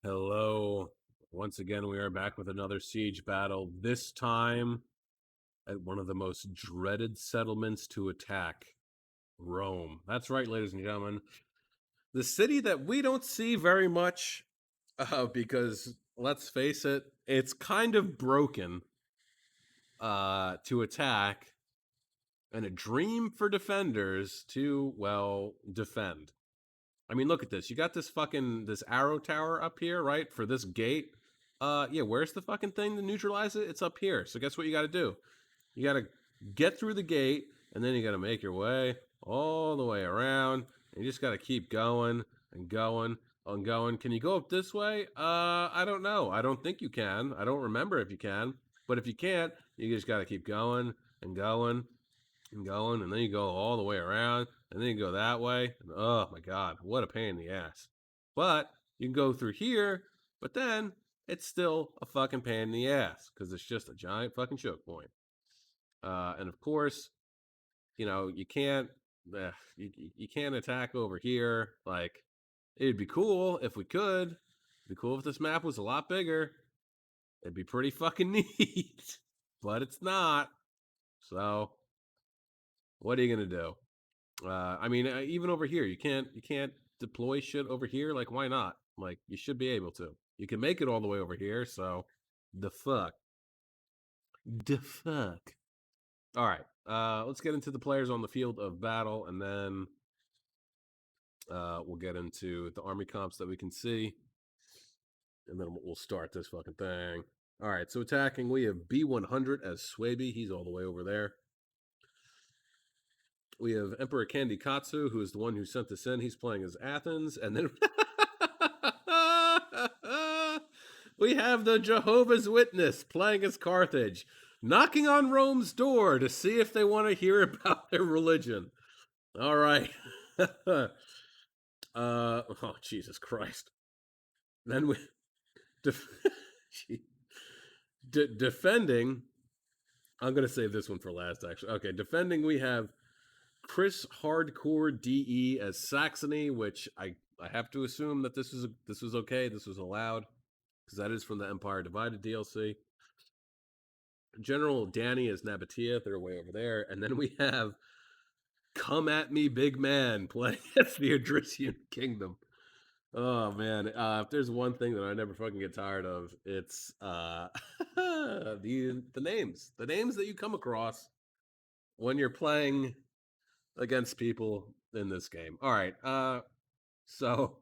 Hello. Once again, we are back with another siege battle, this time at one of the most dreaded settlements to attack, Rome. That's right, ladies and gentlemen. The city that we don't see very much because, let's face it, it's kind of broken to attack and a dream for defenders to, well, defend. I mean, look at this. You got this arrow tower up here, right? For this gate. Yeah, where's the fucking thing to neutralize it? It's up here. So guess what you gotta do? You gotta get through the gate, and then you gotta make your way all the way around. And you just gotta keep going and going and going. Can you go up this way? I don't know. I don't think you can. I don't remember if you can. But if you can't, you just gotta keep going and going and going, and then you go all the way around, and then you go that way. And oh my god, what a pain in the ass! But you can go through here, but then it's still a fucking pain in the ass because it's just a giant fucking choke point. And of course, you can't you can't attack over here. Like it'd be cool if we could. It'd be cool if this map was a lot bigger. It'd be pretty fucking neat, but it's not. So what are you gonna do? I mean, even over here, you can't deploy shit over here. Like, why not? Like, you should be able to. You can make it all the way over here. So, the fuck, the fuck. All right, let's get into the players on the field of battle, and then we'll get into the army comps that we can see, and then we'll start this fucking thing. All right, so attacking, we have B100 as Swaby. He's all the way over there. We have Emperor Candy Katsu, who is the one who sent this in. He's playing as Athens, and then we have the Jehovah's Witness playing as Carthage, knocking on Rome's door to see if they want to hear about their religion. All right. Oh Jesus Christ. Then we def- defending. I'm going to save this one for last. Actually, okay. Defending, we have Chris Hardcore DE as Saxony, which I have to assume that this was okay. This was allowed because that is from the Empire Divided DLC. General Danny as Nabatea, they're way over there, and then we have Come at Me Big Man playing as the Adrician Kingdom. Oh man, if there's one thing that I never fucking get tired of, it's the names that you come across when you're playing against people in this game. All right, so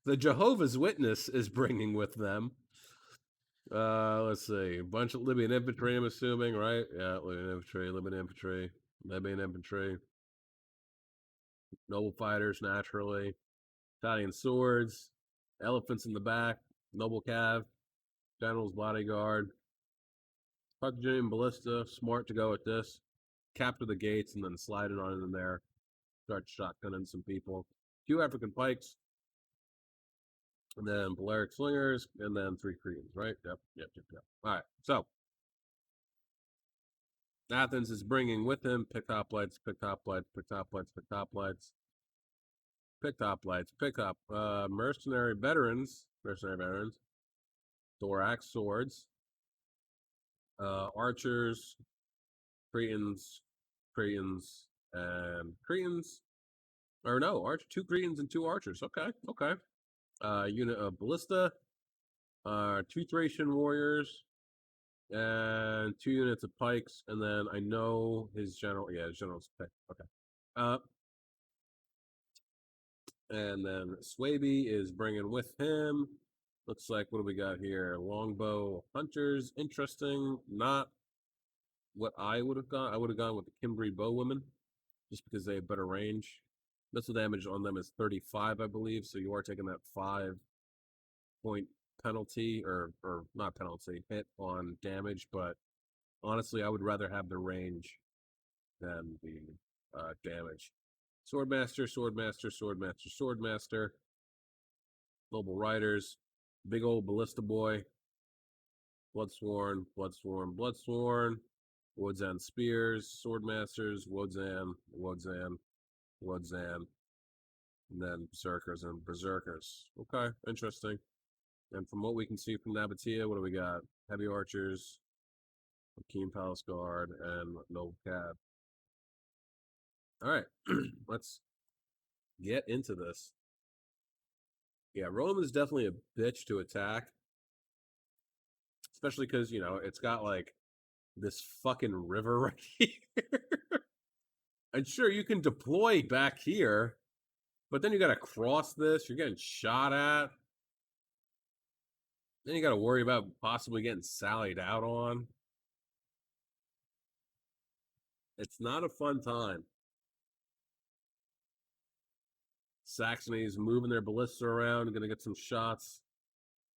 the Jehovah's Witness is bringing with them. Let's see, a bunch of Libyan infantry. I'm assuming, right? Yeah, Libyan infantry, noble fighters naturally, Italian swords, elephants in the back, noble cav, general's bodyguard, Carthaginian ballista. Smart to go with this. Capture the gates and then slide it on in there. Start shotgunning some people. Two African pikes, and then Balearic Slingers, and then three Cretans, right? Yep. All right, so Athens is bringing with him pick hoplites, pick hoplites, pick hoplites, pick hoplites, pick hoplites, pick up mercenary veterans, thorax swords, archers, Cretans, Cretans, and Cretans. Or no, two Cretans and two archers. Okay. Unit of ballista, two Thracian warriors, and two units of pikes, and then I know his general. Yeah, his general's pick. Okay. Uh, and then Swaby is bringing with him. Looks like what do we got here? Longbow hunters. Interesting. Not what I would have gone. I would have gone with the Kimbri bowwomen, just because they have better range. Missile damage on them is 35, I believe. So you are taking that 5 point penalty, or not penalty, hit on damage. But honestly, I would rather have the range than the damage. Swordmaster, Swordmaster, Swordmaster, Swordmaster. Noble Riders. Big old Ballista Boy. Bloodsworn, Bloodsworn, Bloodsworn. Wodzan Spears, Swordmasters, Wodzan, and then Berserkers and Berserkers. Okay, interesting. And from what we can see from Nabatea, what do we got? Heavy archers, Keen Palace Guard, and Noble Cab. All right, let's get into this. Yeah, Rome is definitely a bitch to attack, especially because it's got like this fucking river right here. And sure, you can deploy back here, but then you got to cross this. You're getting shot at. Then you got to worry about possibly getting sallied out on. It's not a fun time. Saxony's moving their ballista around. Going to get some shots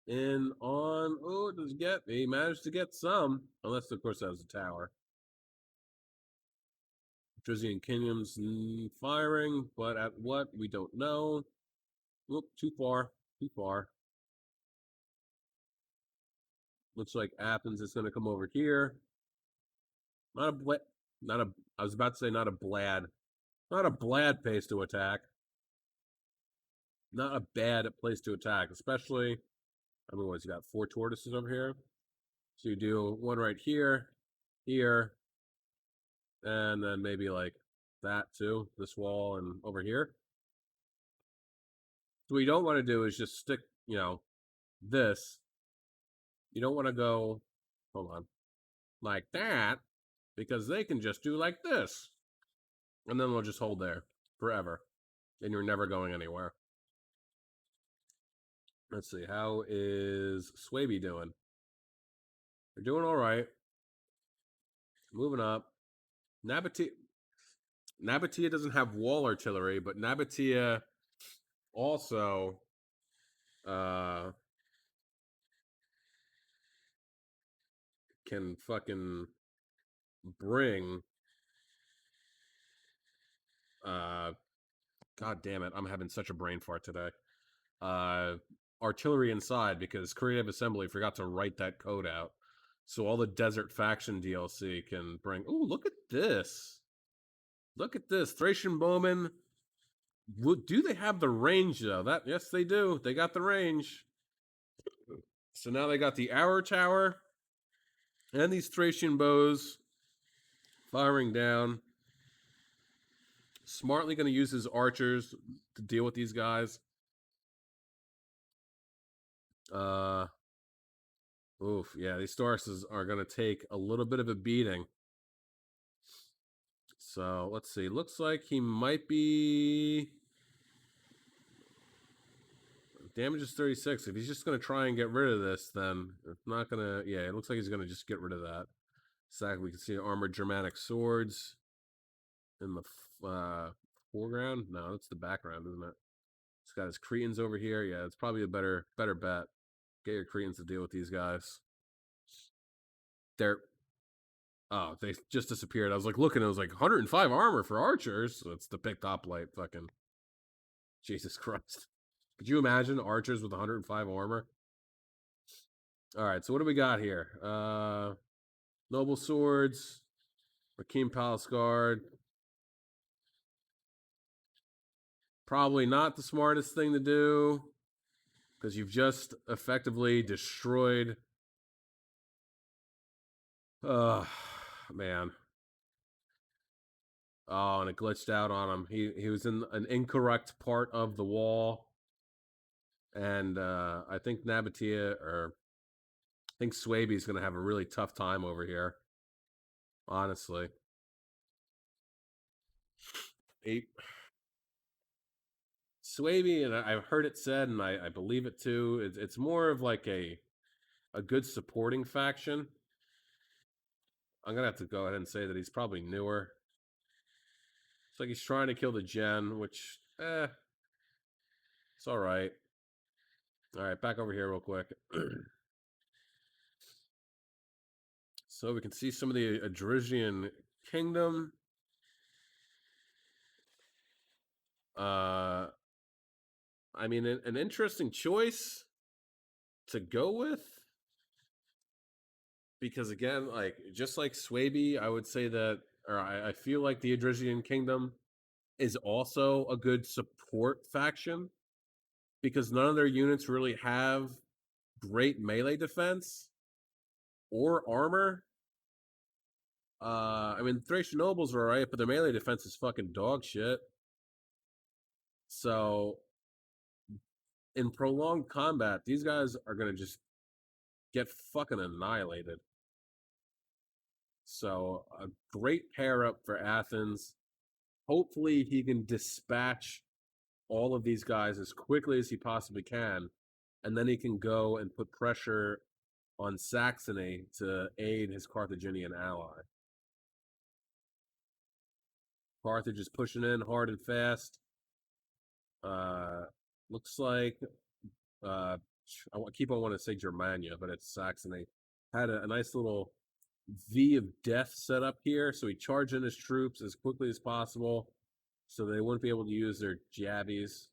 in on. Oh, does he get? He managed to get some, unless of course that was a tower. Drizzy Kingdom's firing, but at what we don't know. Oop, too far. Too far. Looks like Athens is going to come over here. Not a not a. I was about to say not a blad pace to attack. Not a bad place to attack, especially. I mean, what's you got? 4 tortoises over here. So you do one right here, here, and then maybe like that too. This wall and over here. So what you don't want to do is just stick, this. You don't want to go. Hold on, like that, because they can just do like this, and then they'll just hold there forever, and you're never going anywhere. Let's see, how is Swaby doing? They're doing all right. Moving up. Nabatea doesn't have wall artillery, but Nabatea also can fucking bring god damn it, I'm having such a brain fart today. Artillery inside because Creative Assembly forgot to write that code out. So all the Desert Faction DLC can bring. Oh, look at this. Look at this. Thracian Bowman. Do they have the range though? Yes, they do. They got the range. So now they got the Hour Tower and these Thracian bows firing down. Smartly going to use his archers to deal with these guys. Oof, yeah, these Tauruses are going to take a little bit of a beating. So let's see. Looks like he might be. Damage is 36. If he's just going to try and get rid of this, then it's not going to. Yeah, it looks like he's going to just get rid of that. So we can see armored Germanic swords in the foreground. No, that's the background, isn't it? He's got his Cretans over here. Yeah, it's probably a better bet. Get your Cretans to deal with these guys. They're they just disappeared. I was like looking, it was like 105 armor for archers. So it's the picked up light. Fucking Jesus Christ. Could you imagine archers with 105 armor? All right, so what do we got here? Noble swords, Rakim Palace Guard. Probably not the smartest thing to do because you've just effectively destroyed. Man. Oh, and it glitched out on him. He was in an incorrect part of the wall. And I think I think Swaby's going to have a really tough time over here. Honestly. Swaby, and I've heard it said, and I believe it too, it's more of like a good supporting faction. I'm going to have to go ahead and say that he's probably newer. It's like he's trying to kill the gen, which, it's all right. All right, back over here real quick. So we can see some of the Adrisian Kingdom. I mean, an interesting choice to go with. Because again, like just like Swaby, I would say that, or I feel like the Adrisian Kingdom is also a good support faction because none of their units really have great melee defense or armor. I mean, Thracian nobles are alright, but their melee defense is fucking dog shit. So, in prolonged combat, these guys are gonna just get fucking annihilated. So, a great pair up for Athens. Hopefully, he can dispatch all of these guys as quickly as he possibly can, and then he can go and put pressure on Saxony to aid his Carthaginian ally. Carthage is pushing in hard and fast. Looks like I keep on wanting to say Germania, but it's Saxony. Had a nice little V of death set up here, so he charged in his troops as quickly as possible, so they wouldn't be able to use their jabbies.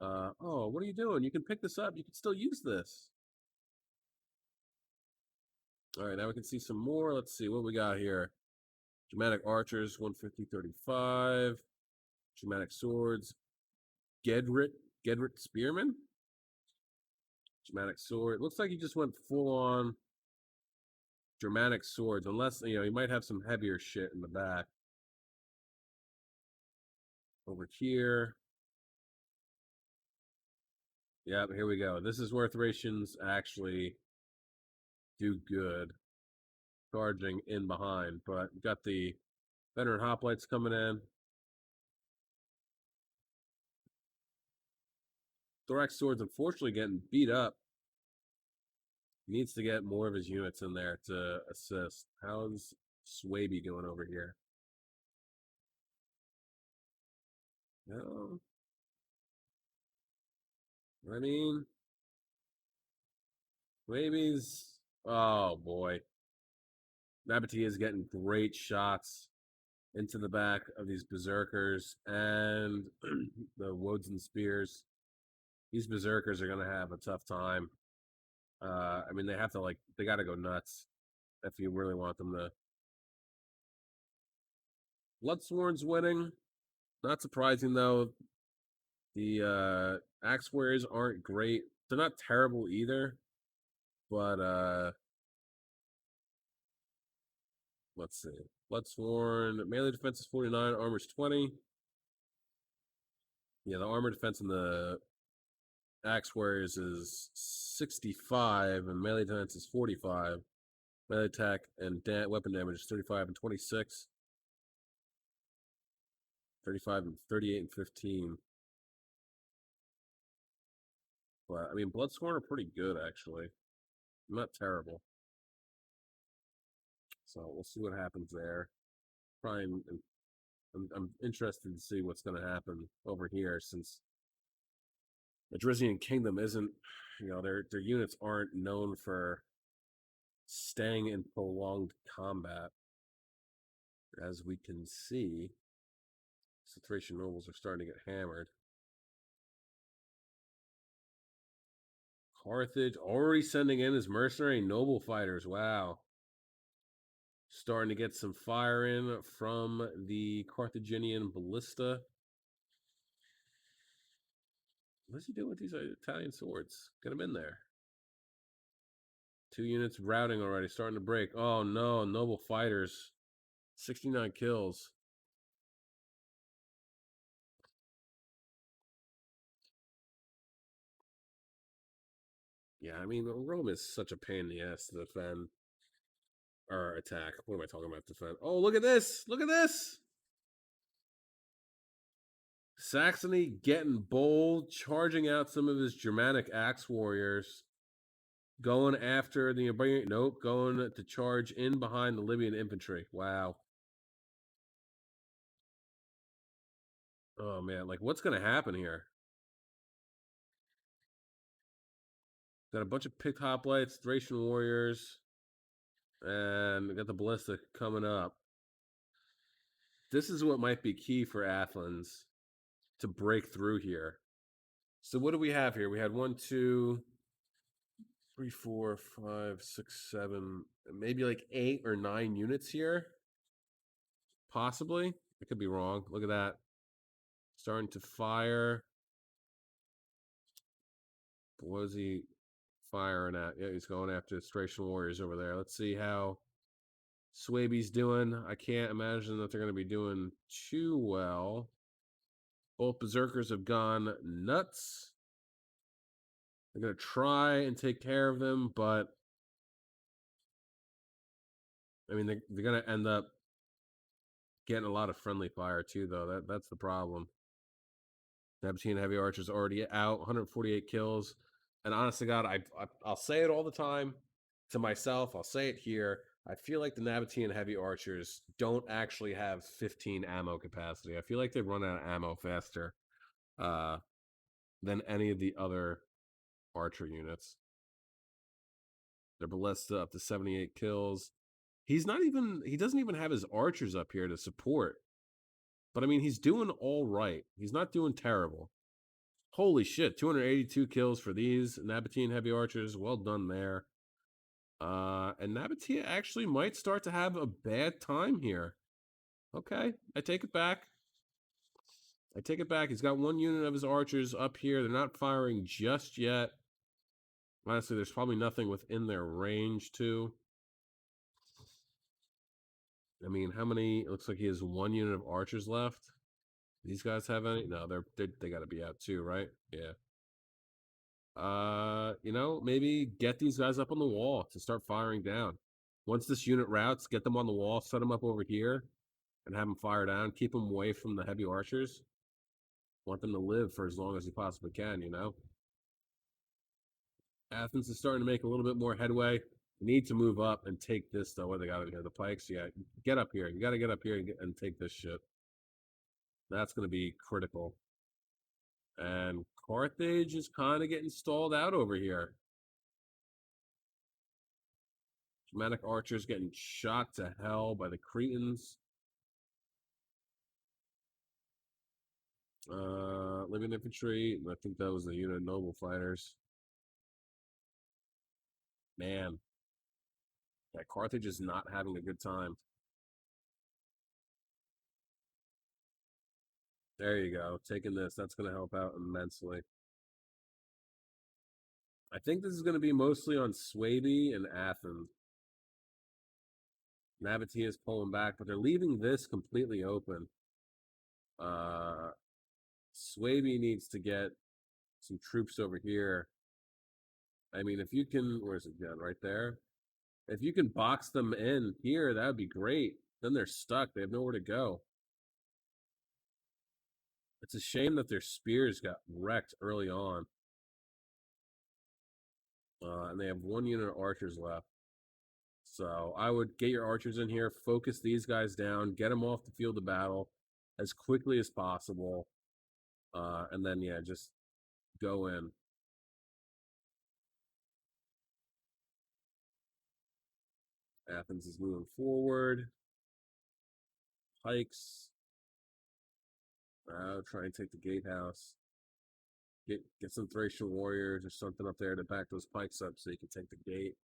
Oh, what are you doing? You can pick this up. You can still use this. All right, now we can see some more. Let's see what we got here. Germanic archers, 150, 35. Germanic swords, Gedrit spearmen. Germanic sword. Looks like he just went full on Germanic swords, unless he might have some heavier shit in the back. Over here. Yeah, here we go. This is where Thracians actually do good. Charging in behind, but we got the veteran hoplites coming in. Thorax swords unfortunately getting beat up. He needs to get more of his units in there to assist. How's Swaby going over here? No. I mean, Swaby's. Oh boy. Nabatea is getting great shots into the back of these berserkers and the Woden spears. These berserkers are going to have a tough time. I mean, they got to go nuts if you really want them to. Bloodsworn's winning. Not surprising, though. The Axe Warriors aren't great. They're not terrible either. But, let's see. Bloodsworn, melee defense is 49, armor's 20. Yeah, the armor defense in the Axe Warriors is 65, and melee defense is 45. Melee attack and weapon damage is 35 and 26. 35 and 38 and 15. But, I mean, Bloodsworn are pretty good, actually. Not terrible. So, we'll see what happens there. Probably, I'm interested to see what's going to happen over here, since the Drizzian Kingdom isn't, their units aren't known for staying in prolonged combat. As we can see, the Thracian nobles are starting to get hammered. Carthage already sending in his mercenary noble fighters. Wow. Starting to get some fire in from the Carthaginian ballista. What's he doing with these Italian swords? Get them in there. 2 units routing already, starting to break. Oh no, noble fighters. 69 kills. Yeah, I mean, Rome is such a pain in the ass to defend. Or attack. What am I talking about? Defend. Oh, look at this! Look at this! Saxony getting bold, charging out some of his Germanic axe warriors. Going after the Iberian. Nope, going to charge in behind the Libyan infantry. Wow. Oh, man. Like, what's going to happen here? Got a bunch of picked hoplites, Thracian warriors, and we got the ballista coming up. This is what might be key for Athens to break through here. So what do we have here? We had 1, 2, 3, 4, 5, 6, 7, maybe like 8 or 9 units here. Possibly. I could be wrong. Look at that. Starting to fire. What was he? firing at. Yeah, he's going after Thracian warriors over there. Let's see how Swaby's doing. I can't imagine that they're going to be doing too well. Both berserkers have gone nuts. They're going to try and take care of them, but I mean, they're going to end up getting a lot of friendly fire too, though. That's the problem. Nabatean heavy archers already out, 148 kills. And honest to God, I'll say it all the time to myself. I'll say it here. I feel like the Nabatean heavy archers don't actually have 15 ammo capacity. I feel like they run out of ammo faster than any of the other archer units. Their ballista up to 78 kills. He doesn't even have his archers up here to support. But I mean, he's doing all right. He's not doing terrible. Holy shit, 282 kills for these Nabatean heavy archers. Well done there. And Nabatea actually might start to have a bad time here. Okay, I take it back. I take it back. He's got one unit of his archers up here. They're not firing just yet. Honestly, there's probably nothing within their range, too. I mean, how many? It looks like he has one unit of archers left. These guys have any? No, they got to be out too, right? Yeah. You know, maybe get these guys up on the wall to start firing down. Once this unit routes, get them on the wall, set them up over here, and have them fire down. Keep them away from the heavy archers. Want them to live for as long as you possibly can, you know? Athens is starting to make a little bit more headway. Need to move up and take this, though. What they got here? The pikes? Yeah, get up here. You got to get up here and take this shit. That's going to be critical. And Carthage is kind of getting stalled out over here. Germanic archers getting shot to hell by the Cretans. Living infantry. I think that was the unit of noble fighters. Man, yeah, Carthage is not having a good time. There you go. Taking this. That's going to help out immensely. I think this is going to be mostly on Swaby and Athens. Nabatea is pulling back, but they're leaving this completely open. Swaby needs to get some troops over here. I mean, if you can, where's it done? Right there. If you can box them in here, that would be great. Then they're stuck. They have nowhere to go. It's a shame that their spears got wrecked early on. And they have one unit of archers left. So I would get your archers in here, focus these guys down, get them off the field of battle as quickly as possible. And then, yeah, just go in. Athens is moving forward. Pikes. Try and take the gatehouse. Get some Thracian warriors or something up there to back those pikes up so you can take the gate.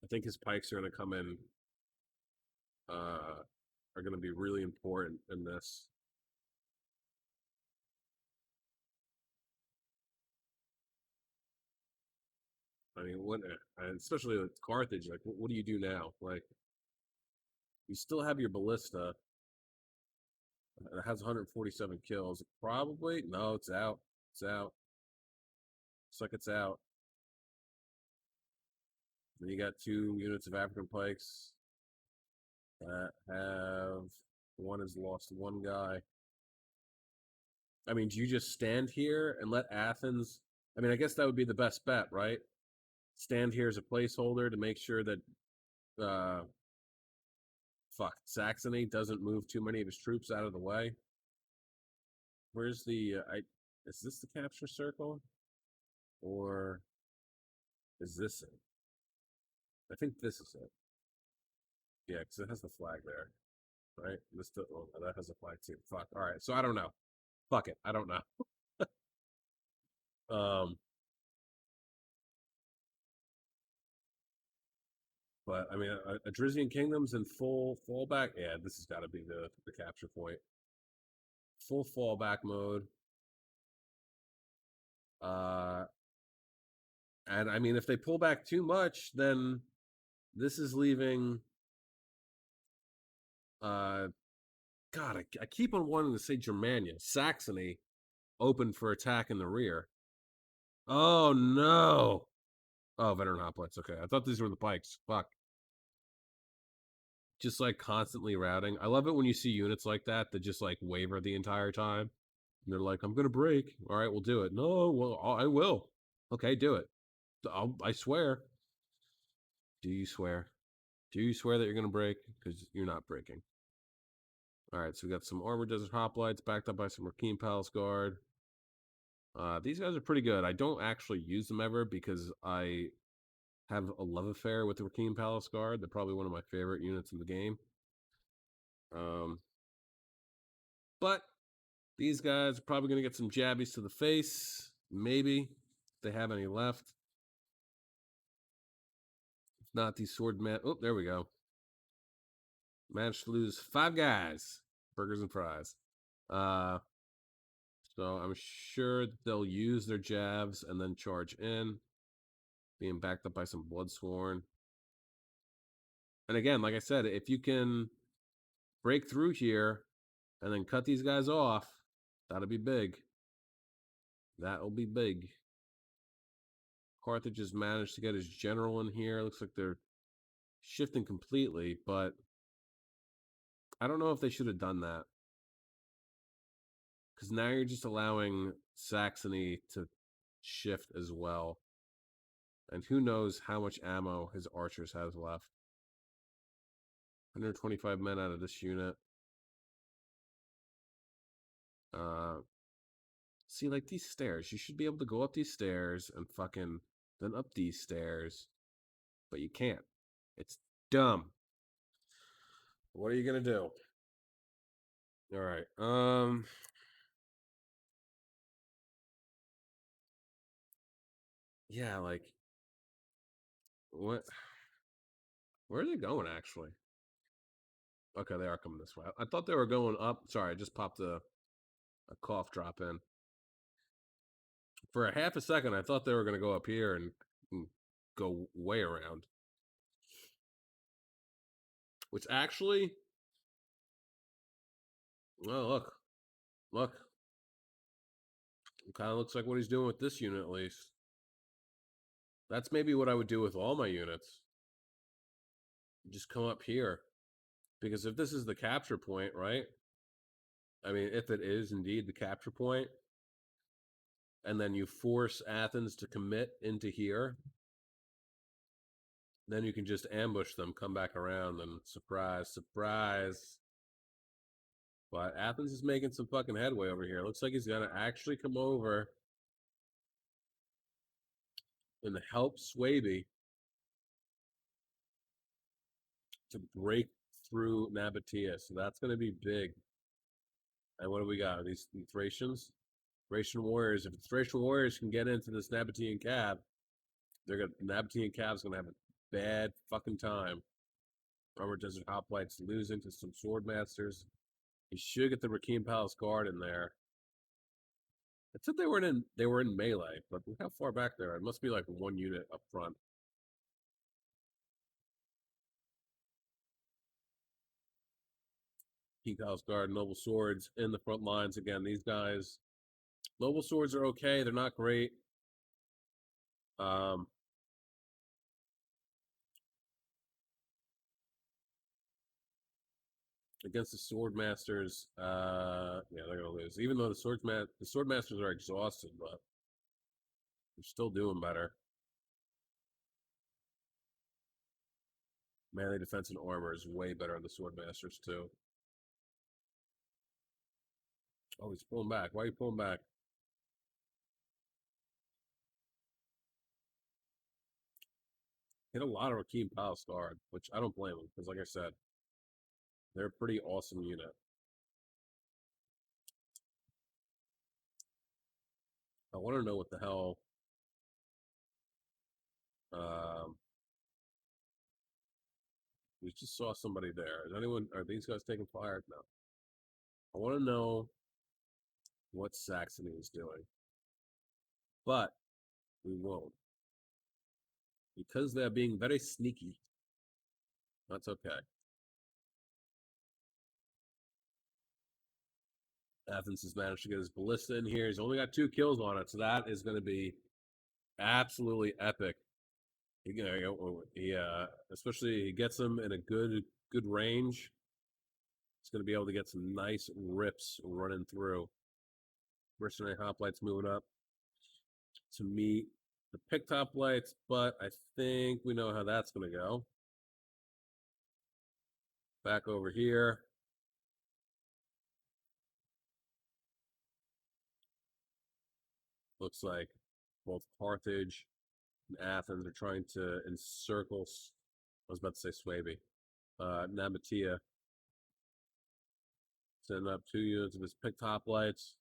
I think his pikes are going to come in. Are going to be really important in this. I mean, especially with Carthage, like, what do you do now? Like, you still have your ballista. It has 147 kills. Probably no, it's out. It's out. Looks like it's out. Then you got two units of African pikes that have one has lost one guy. I mean, do you just stand here and let Athens? I mean, I guess that would be the best bet, right? Stand here as a placeholder to make sure that Saxony doesn't move too many of his troops out of the way. Where's the is this the capture circle? Or is this it? I think this is it. Yeah, because it has the flag there. Right? That has a flag too. Fuck. All right. So I don't know. Fuck it. I don't know. But I mean, Adrizian Kingdom's in full fallback. Yeah, this has got to be the capture point. Full fallback mode. And I mean, if they pull back too much, then this is leaving. Uh, God, I keep on wanting to say Germania, Saxony, open for attack in the rear. Oh no! Oh, veteran hoplites. Okay, I thought these were the pikes. Fuck. Just like constantly routing. I love it when you see units like that just like waver the entire time. And they're like, "I'm gonna break." All right, we'll do it. No, well, I will. Okay, do it. I swear. Do you swear? Do you swear that you're gonna break? Because you're not breaking. All right, so we got some armored desert hoplites backed up by some Rakim Palace Guard. These guys are pretty good. I don't actually use them ever because I have a love affair with the Rakim Palace Guard. They're probably one of my favorite units in the game. Um, but these guys are probably going to get some jabbies to the face. Maybe if they have any left. If not, these sword man. Oh, there we go. Managed to lose 5 guys. Burgers and fries. So I'm sure they'll use their jabs and then charge in, being backed up by some Bloodsworn. And again, like I said, if you can break through here and then cut these guys off, that'll be big. That'll be big. Carthage has managed to get his general in here. Looks like they're shifting completely, but I don't know if they should have done that. Because now you're just allowing Saxony to shift as well. And who knows how much ammo his archers has left. 125 men out of this unit. See, like these stairs, you should be able to go up these stairs and fucking then up these stairs, but you can't. It's dumb. What are you gonna do? All right. Yeah, like what? Where are they going actually? Okay, they are coming this way. I thought they were going up. Sorry, I just popped a cough drop in. For a half a second, I thought they were going to go up here and go way around. Which actually, oh look, kind of looks like what he's doing with this unit at least. That's maybe what I would do with all my units. Just come up here, because if this is the capture point, right? I mean, if it is indeed the capture point, and then you force Athens to commit into here, then you can just ambush them, come back around, and surprise, surprise. But Athens is making some fucking headway over here. Looks like he's gonna actually come over and help Swaby to break through Nabatea. So that's gonna be big. And what do we got? These Thracians? Thracian warriors. If the Thracian warriors can get into this Nabatean cab, they're gonna Nabatean cab's gonna have a bad fucking time. Armored Desert Hoplites losing to some sword masters. He should get the Rakim Palace Guard in there. It said they were in melee, but look how far back they are. It must be like one unit up front. Rakim Palace Guard, Noble Swords in the front lines again. These guys, Noble Swords are okay. They're not great. Um, against the sword masters, yeah, they're gonna lose. Even though the sword masters are exhausted, but they're still doing better. Melee defense and armor is way better on the sword masters too. Oh, he's pulling back. Why are you pulling back? Hit a lot of Rakim Palace Guard, which I don't blame him because, like I said, they're a pretty awesome unit. I want to know what the hell. Um, we just saw somebody there. Is anyone? Are these guys taking fire? No. I want to know what Saxony is doing, but we won't. because they're being very sneaky. That's okay. Athens has managed to get his ballista in here. He's only got 2 kills on it, so that is going to be absolutely epic. Especially he gets him in a good range. He's going to be able to get some nice rips running through. Mercenary hoplites moving up to meet the picked hoplites, but I think we know how that's going to go. Back over here. Looks like both Carthage and Athens are trying to encircle. I was about to say Swaby. Nabatea. Sending up 2 units of his picked hoplites.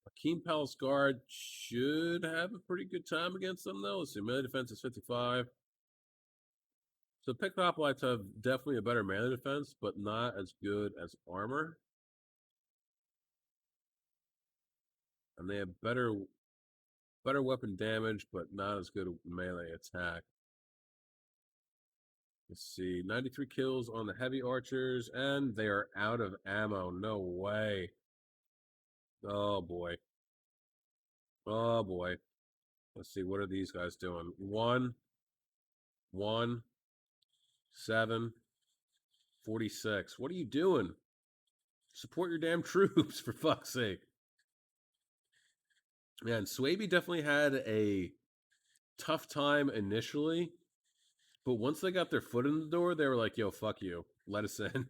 Akeem Palace Guard should have a pretty good time against them, though. Let's see, melee defense is 55. So picked hoplites have definitely a better melee defense, but not as good as armor. And they have better weapon damage, but not as good melee attack. Let's see, 93 kills on the heavy archers, and they are out of ammo. No way. Oh boy. Oh boy. Let's see, what are these guys doing? 1, 7, 46. What are you doing? Support your damn troops, for fuck's sake. Man, Swaby definitely had a tough time initially, but once they got their foot in the door, they were like, yo, fuck you. Let us in.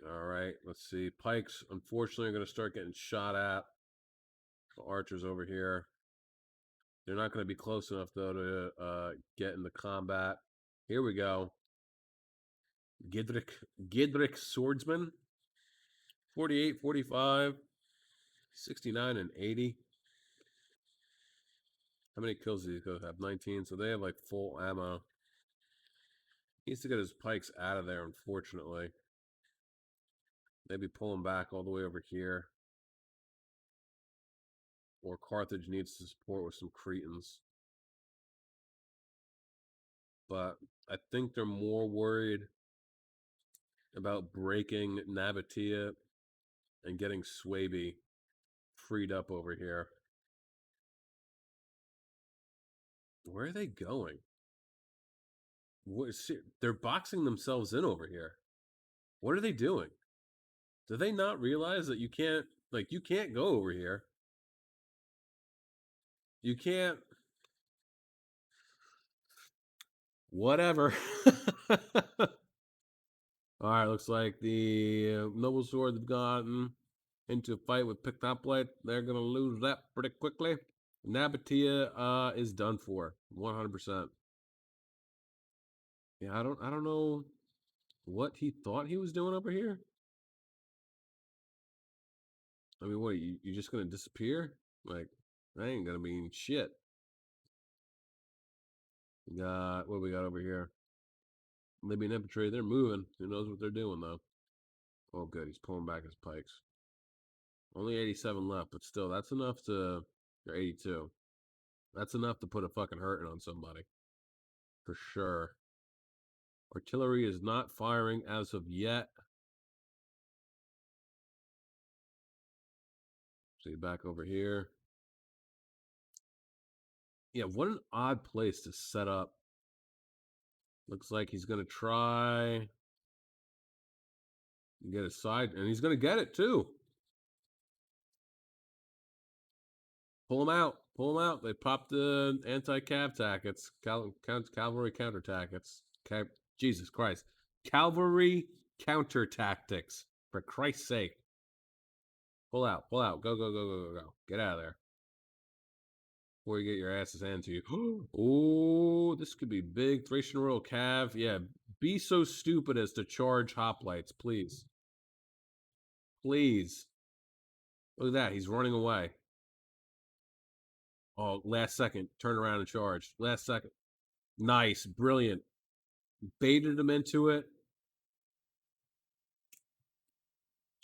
All right, let's see. Pikes, unfortunately, are going to start getting shot at. The archers over here. They're not going to be close enough, though, to get into combat. Here we go. Gidrick Swordsman. 48, 45, 69, and 80. How many kills do these guys have? 19, so they have like full ammo. He needs to get his pikes out of there, unfortunately. Maybe pull him back all the way over here. Or Carthage needs to support with some Cretans. But I think they're more worried about breaking Nabatea and getting Swaby freed up over here. Where are they going? They're boxing themselves in over here. What are they doing? Do they not realize that you can't go over here? You can't. Whatever. All right, looks like the noble swords have gotten into a fight with picked hoplite. They're gonna lose that pretty quickly. Nabatea is done for 100%. Yeah, I don't know what he thought he was doing over here. I mean, what you just gonna disappear? Like, that ain't gonna mean shit. We got what we got over here. Libyan infantry, they're moving. Who knows what they're doing though? Oh, good, he's pulling back his pikes. Only 87 left, but still, that's enough to. Or 82. That's enough to put a fucking hurting on somebody. For sure. Artillery is not firing as of yet. See, back over here. Yeah, what an odd place to set up. Looks like he's going to try and get a side, and he's going to get it too. Pull him out. Pull him out. They popped the anti-cav tackets. Cavalry counter tackets. Jesus Christ. Cavalry counter tactics. For Christ's sake. Pull out. Pull out. Go, go, go, go, go, go. Get out of there. Before you get your asses handed to you. Oh, this could be big. Thracian Royal Cav. Yeah, be so stupid as to charge hoplites, please. Please. Look at that. He's running away. Oh, last second. Turn around and charge. Last second. Nice. Brilliant. Baited him into it.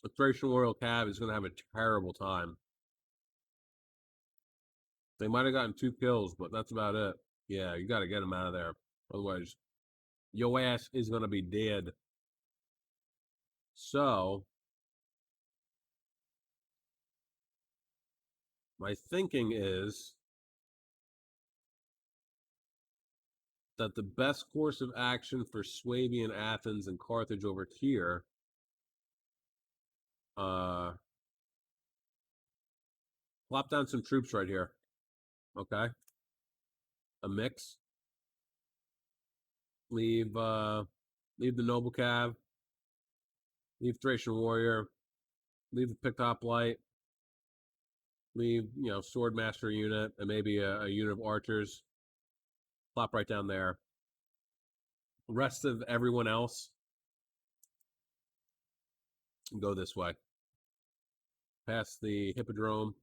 The Thracian Royal Cav is going to have a terrible time. They might have gotten 2 kills, but that's about it. Yeah, you got to get them out of there. Otherwise, your ass is going to be dead. So, my thinking is that the best course of action for Swabian Athens and Carthage over here, plop down some troops right here. Okay, a mix. Leave the noble cav. Leave Thracian warrior. Leave the picked hoplite. Leave sword master unit and maybe a unit of archers. Plop right down there. Rest of everyone else go this way. Past the hippodrome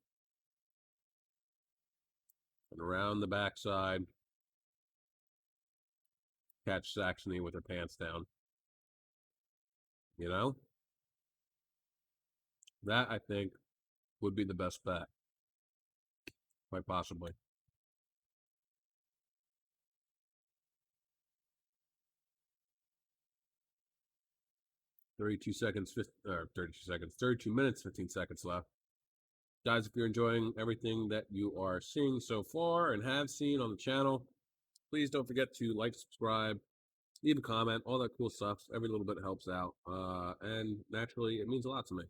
and around the backside. Catch Saxony with their pants down. You know? That, I think, would be the best bet. Quite possibly. Thirty-two seconds, 32 minutes, 15 seconds left. Guys, if you're enjoying everything that you are seeing so far and have seen on the channel, please don't forget to like, subscribe, leave a comment, all that cool stuff. Every little bit helps out. And naturally, it means a lot to me.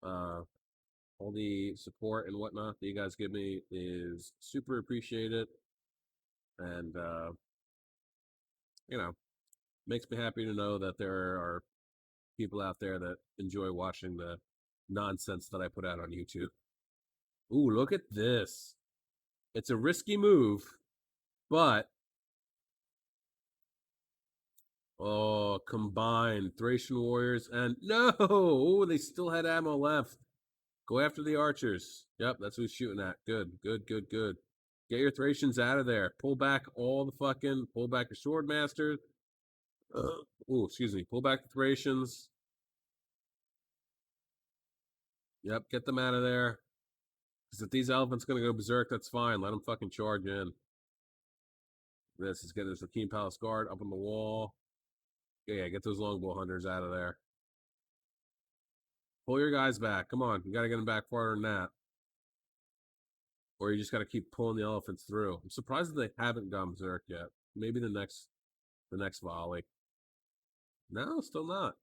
All the support and whatnot that you guys give me is super appreciated. And, makes me happy to know that there are people out there that enjoy watching the nonsense that I put out on YouTube. Ooh, look at this. It's a risky move, but combined Thracian warriors and no, ooh, they still had ammo left. Go after the archers. Yep, that's who he's shooting at. Good. Get your Thracians out of there. Pull back your sword masters. Excuse me. Pull back the Thracians. Yep, get them out of there. Because if these elephants going to go berserk, that's fine. Let them fucking charge in. This is getting this Akeem Palace Guard up on the wall. Yeah, get those longbow hunters out of there. Pull your guys back. Come on. You got to get them back farther than that. Or you just got to keep pulling the elephants through. I'm surprised that they haven't gone berserk yet. Maybe the next volley. No, still not.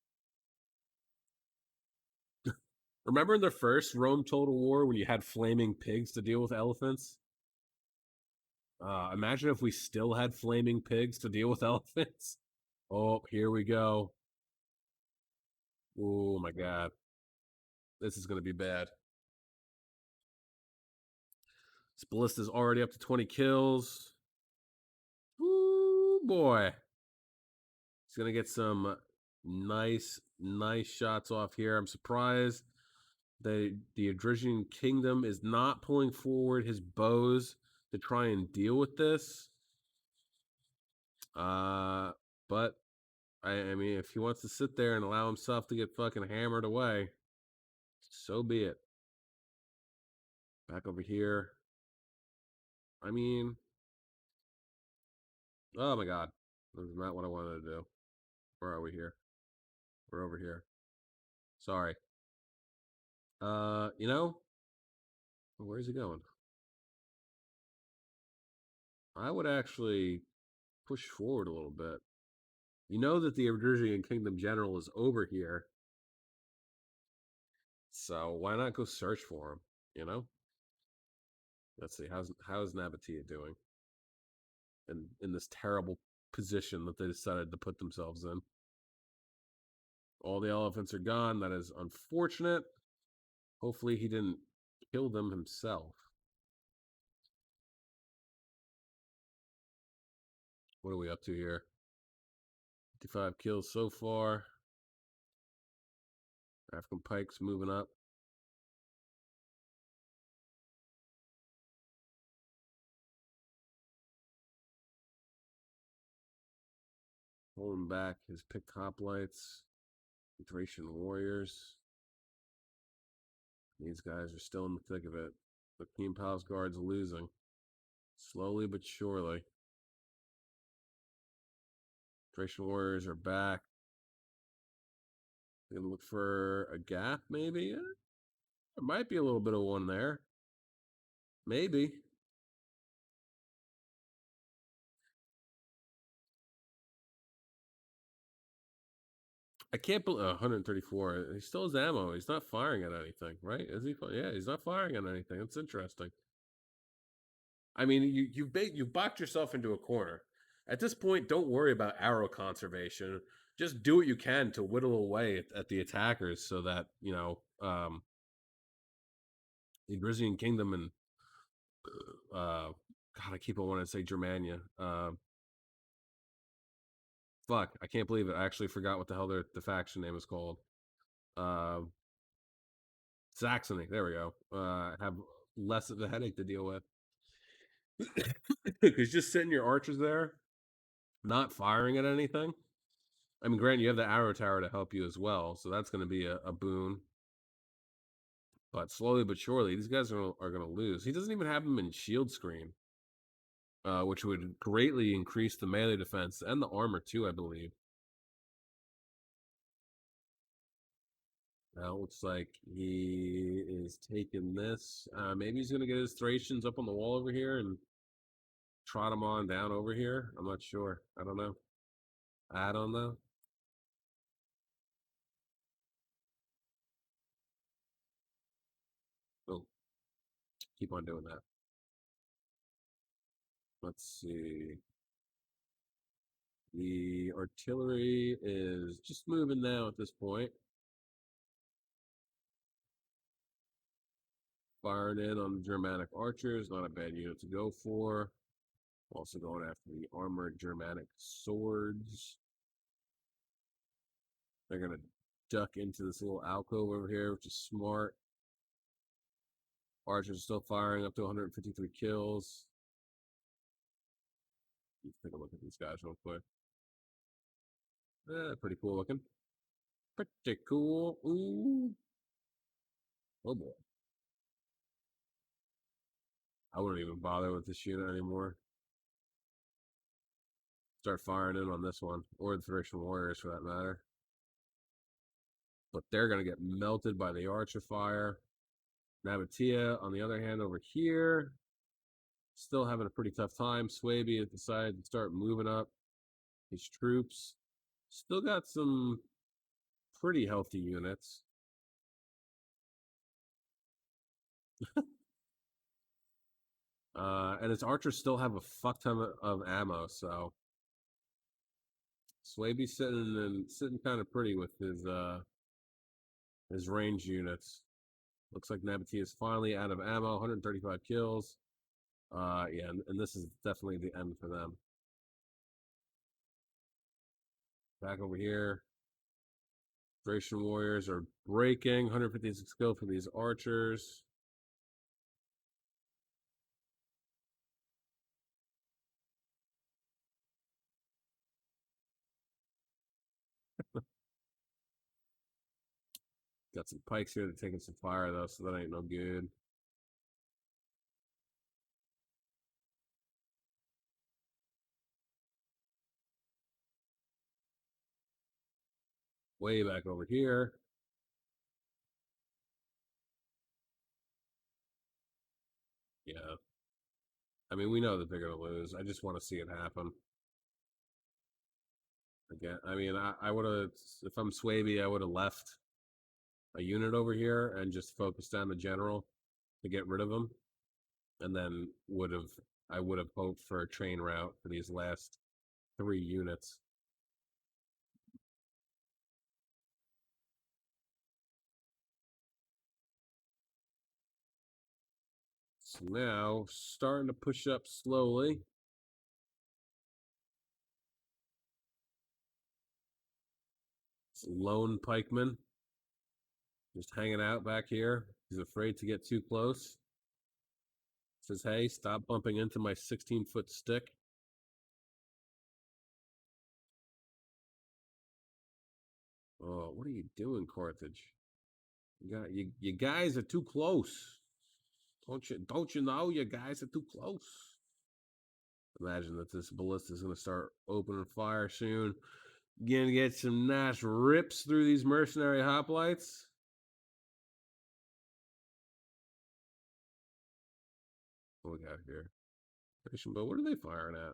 Remember in the first Rome Total War when you had flaming pigs to deal with elephants? Imagine if we still had flaming pigs to deal with elephants. Oh, here we go. Oh my god. This is going to be bad. This ballista's already up to 20 kills. Ooh, boy. He's going to get some nice shots off here. I'm surprised the Adrisian Kingdom is not pulling forward his bows to try and deal with this. But I mean, if he wants to sit there and allow himself to get fucking hammered away, so be it. Back over here. I mean, oh my god, this is not what I wanted to do. Where are we here? We're over here. Sorry. Where's he going? I would actually push forward a little bit. You know that the Adrisian Kingdom General is over here. So why not go search for him? You know? Let's see, how's Nabatea doing? In this terrible position that they decided to put themselves in. All the elephants are gone. That is unfortunate. Hopefully he didn't kill them himself. What are we up to here? 55 kills so far. African pikes moving up. Pulling back his picked hoplites. Thracian warriors. These guys are still in the thick of it. The Team Palace Guard's losing. Slowly but surely. Thracian Warriors are back. Gonna look for a gap, maybe? There might be a little bit of one there. Maybe. I can't believe 134. He still has ammo. He's not firing at anything, right? Is he? Yeah, he's not firing at anything. It's interesting. I mean, you've boxed yourself into a corner. At this point, don't worry about arrow conservation. Just do what you can to whittle away at the attackers, so that the Brizzian Kingdom and God, I keep on wanting to say Germania. Fuck, I can't believe it. I actually forgot what the hell the faction name is called. Uh, Saxony. There we go. Have less of a headache to deal with because just sitting your archers there, not firing at anything. I mean, granted, you have the arrow tower to help you as well, so that's going to be a boon. But slowly but surely, these guys are going to lose. He doesn't even have them in shield screen, which would greatly increase the melee defense and the armor too, I believe. Now it looks like he is taking this. Maybe he's going to get his Thracians up on the wall over here and trot them on down over here. I'm not sure. I don't know. I don't know. Oh, keep on doing that. Let's see. The artillery is just moving now at this point. Firing in on the Germanic archers. Not a bad unit to go for. Also going after the armored Germanic swords. They're going to duck into this little alcove over here, which is smart. Archers are still firing up to 153 kills. Let's take a look at these guys real quick. Pretty cool looking. Pretty cool. Ooh. Oh boy. I wouldn't even bother with this unit anymore. Start firing in on this one, or the Thracian Warriors for that matter. But they're going to get melted by the archer fire. Nabatea, on the other hand, over here, still having a pretty tough time. Swaby has decided to start moving up his troops. Still got some pretty healthy units. And his archers still have a fuck ton of ammo, so Swaby's sitting kind of pretty with his range units. Looks like Nabatea is finally out of ammo, 135 kills. Yeah, and this is definitely the end for them. Back over here, Thracian warriors are breaking, 156 skill for these archers. Got some pikes here. They're taking some fire though, so that ain't no good. Way back over here. Yeah. I mean, we know that they're going to lose. I just want to see it happen. Again, I mean, I would have, if I'm Swaby, I would have left a unit over here and just focused on the general to get rid of him. And then I would have hoped for a train route for these last 3 units. So now, starting to push up slowly. It's lone pikeman. Just hanging out back here. He's afraid to get too close. Says, hey, stop bumping into my 16-foot stick. Oh, what are you doing, Carthage? You guys are too close. Don't you know you guys are too close? Imagine that this ballista is going to start opening fire soon. Gonna get some nice rips through these mercenary hoplites. What we got here? But what are they firing at?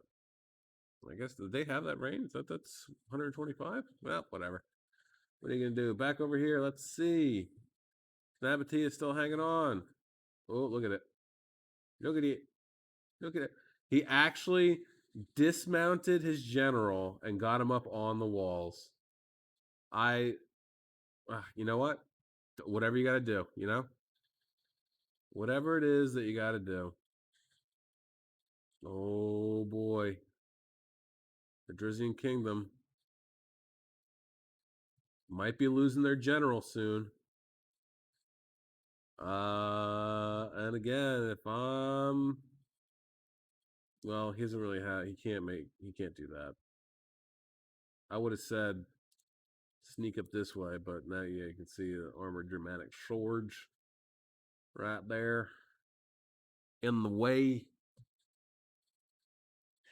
I guess, did they have that range? That's 125? Well, whatever. What are you gonna do? Back over here. Let's see. Nabatea is still hanging on. Oh, look at it. Look at it. Look at it. He actually dismounted his general and got him up on the walls. You know what? Whatever you got to do, whatever it is that you got to do. Oh boy, the Drizzian Kingdom might be losing their general soon. And again, if I'm, well, he doesn't really have. He can't do that. I would have said sneak up this way, but now you can see the armored Germanic swords right there in the way.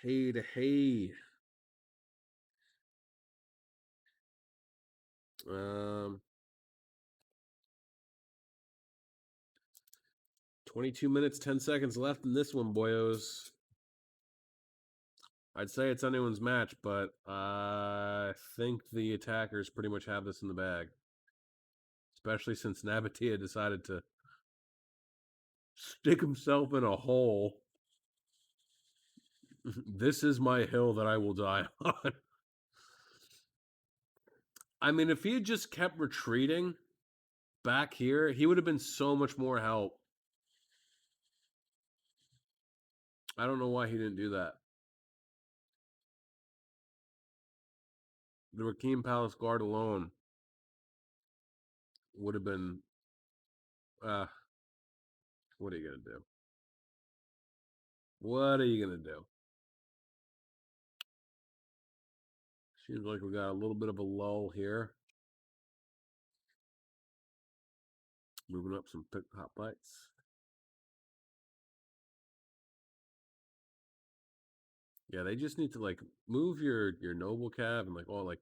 Hey to hey. 22 minutes, 10 seconds left in this one, boyos. I'd say it's anyone's match, but I think the attackers pretty much have this in the bag. Especially since Nabatea decided to stick himself in a hole. This is my hill that I will die on. I mean, if he had just kept retreating back here, he would have been so much more help. I don't know why he didn't do that. The Rakim Palace Guard alone would have been. What are you going to do? What are you going to do? Seems like we got a little bit of a lull here. Moving up some pick hot bites. Yeah, they just need to like move your noble cab and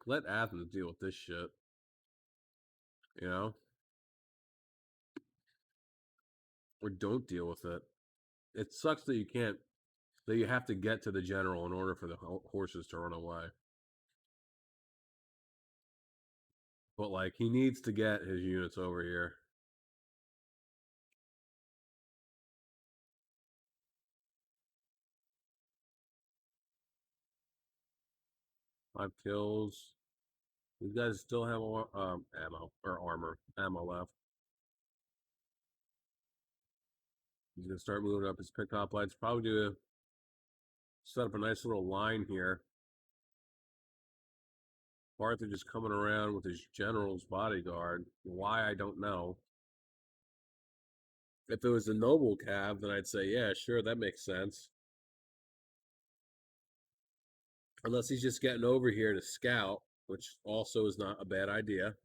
let Athens deal with this shit. You know? Or don't deal with it. It sucks that you have to get to the general in order for the horses to run away. But like he needs to get his units over here. 5 kills. These guys still have ammo left. He's gonna start moving up his pick hoplites. Probably do set up a nice little line here. Arthur just coming around with his general's bodyguard. Why, I don't know. If it was a noble cab, then I'd say, yeah, sure, that makes sense. Unless he's just getting over here to scout, which also is not a bad idea.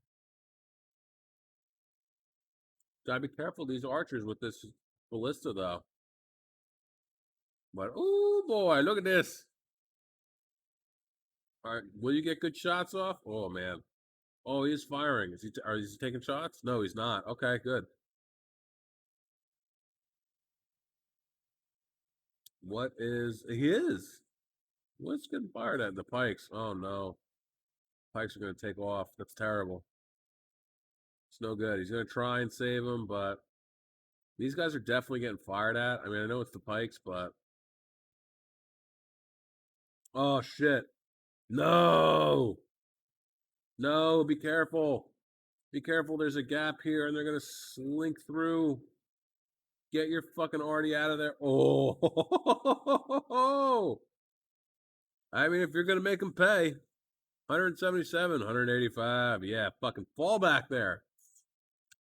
Gotta be careful these archers with this ballista, though. But, oh boy, look at this. All right, will you get good shots off? Oh, man. Oh, he's firing. Is he taking shots? No, he's not. Okay, good. He is. What's getting fired at? The pikes. Oh, no. Pikes are going to take off. That's terrible. It's no good. He's going to try and save him, but these guys are definitely getting fired at. I mean, I know it's the pikes, but. Oh, shit. No. No, be careful. Be careful. There's a gap here, and they're going to slink through. Get your fucking arty out of there. Oh. I mean, if you're going to make them pay, 177, 185. Yeah, fucking fall back there.